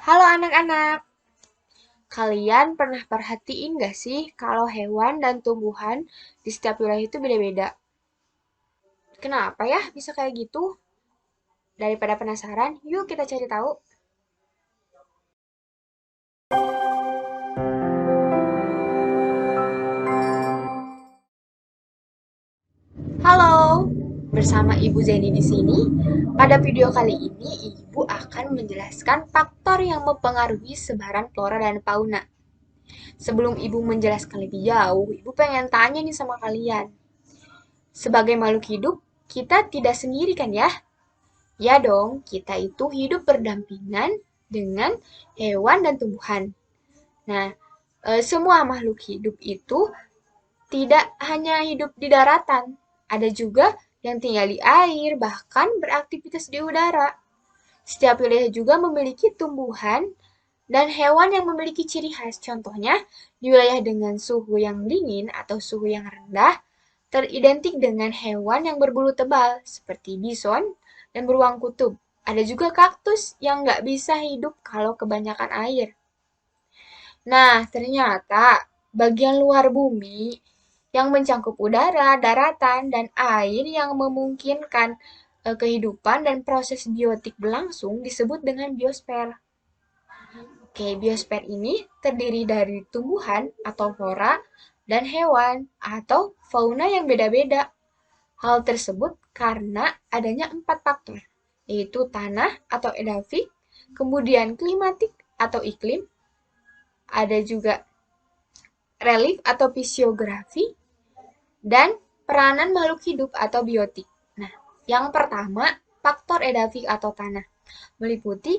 Halo anak-anak, kalian pernah perhatiin nggak sih kalau hewan dan tumbuhan di setiap wilayah itu beda-beda? Kenapa ya bisa kayak gitu? Daripada penasaran, yuk kita cari tahu. Halo, bersama Ibu Zeni di sini. Pada video kali ini, Ibu akan menjelaskan faktor yang mempengaruhi sebaran flora dan fauna. Sebelum Ibu menjelaskan lebih jauh, Ibu pengen tanya nih sama kalian. Sebagai makhluk hidup, kita tidak sendiri kan ya? Ya dong, kita itu hidup berdampingan dengan hewan dan tumbuhan. Nah, semua makhluk hidup itu tidak hanya hidup di daratan, ada juga yang tinggal di air, bahkan beraktivitas di udara. Setiap wilayah juga memiliki tumbuhan dan hewan yang memiliki ciri khas. Contohnya, di wilayah dengan suhu yang dingin atau suhu yang rendah, teridentik dengan hewan yang berbulu tebal, seperti bison dan beruang kutub. Ada juga kaktus yang nggak bisa hidup kalau kebanyakan air. Nah, ternyata bagian luar bumi yang mencangkup udara, daratan, dan air yang memungkinkan kehidupan dan proses biotik berlangsung disebut dengan biosfer. Oke, biosfer ini terdiri dari tumbuhan atau flora dan hewan atau fauna yang beda-beda. Hal tersebut karena adanya 4 faktor, yaitu tanah atau edafik, kemudian klimatik atau iklim, ada juga relief atau fisiografi, dan peranan makhluk hidup atau biotik. Nah, yang pertama, faktor edafik atau tanah, meliputi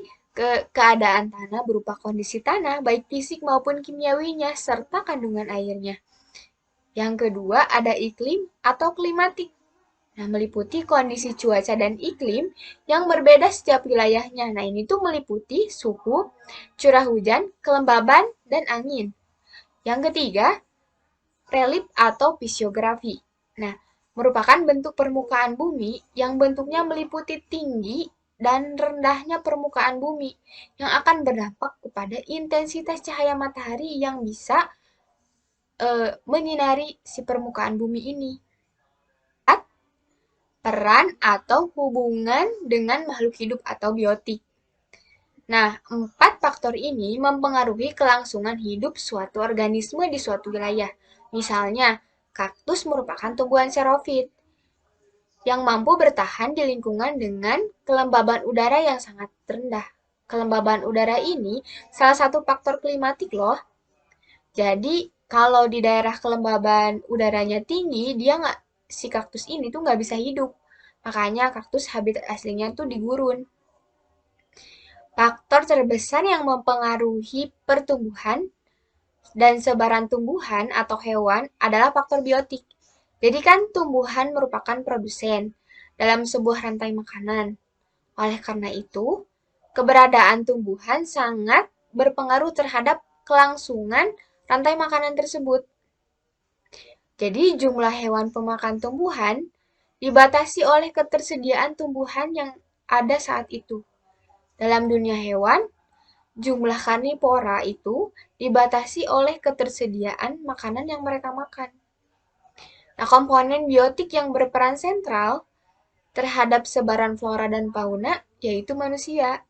keadaan tanah berupa kondisi tanah, baik fisik maupun kimiawinya, serta kandungan airnya. Yang kedua, ada iklim atau klimatik. Nah, meliputi kondisi cuaca dan iklim yang berbeda setiap wilayahnya. Nah, ini tuh meliputi suhu, curah hujan, kelembaban, dan angin. Yang ketiga, relief atau fisiografi. Nah, merupakan bentuk permukaan bumi yang bentuknya meliputi tinggi dan rendahnya permukaan bumi yang akan berdampak kepada intensitas cahaya matahari yang bisa menyinari si permukaan bumi ini. Peran atau hubungan dengan makhluk hidup atau biotik. Nah, 4 faktor ini mempengaruhi kelangsungan hidup suatu organisme di suatu wilayah. Misalnya, kaktus merupakan tumbuhan xerofit yang mampu bertahan di lingkungan dengan kelembaban udara yang sangat rendah. Kelembaban udara ini salah satu faktor klimatik loh. Jadi, kalau di daerah kelembaban udaranya tinggi, dia nggak si kaktus ini tuh nggak bisa hidup. Makanya kaktus habitat aslinya tuh di gurun. Faktor terbesar yang mempengaruhi pertumbuhan dan sebaran tumbuhan atau hewan adalah faktor biotik. Jadi kan tumbuhan merupakan produsen dalam sebuah rantai makanan. Oleh karena itu, keberadaan tumbuhan sangat berpengaruh terhadap kelangsungan rantai makanan tersebut. Jadi jumlah hewan pemakan tumbuhan dibatasi oleh ketersediaan tumbuhan yang ada saat itu. Dalam dunia hewan, jumlah karnivora itu dibatasi oleh ketersediaan makanan yang mereka makan. Nah, komponen biotik yang berperan sentral terhadap sebaran flora dan fauna yaitu manusia.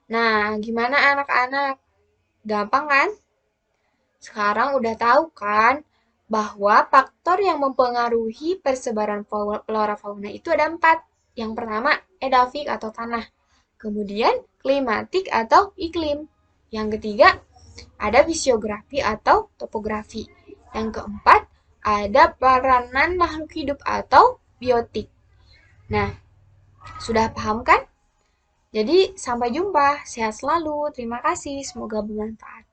Nah, gimana anak-anak? Gampang kan? Sekarang udah tahu kan bahwa faktor yang mempengaruhi persebaran flora fauna itu ada 4. Yang pertama, edafik atau tanah. Kemudian, klimatik atau iklim. Yang ketiga, ada fisiografi atau topografi. Yang keempat, ada peranan makhluk hidup atau biotik. Nah, sudah paham kan? Jadi, sampai jumpa. Sehat selalu. Terima kasih. Semoga bermanfaat.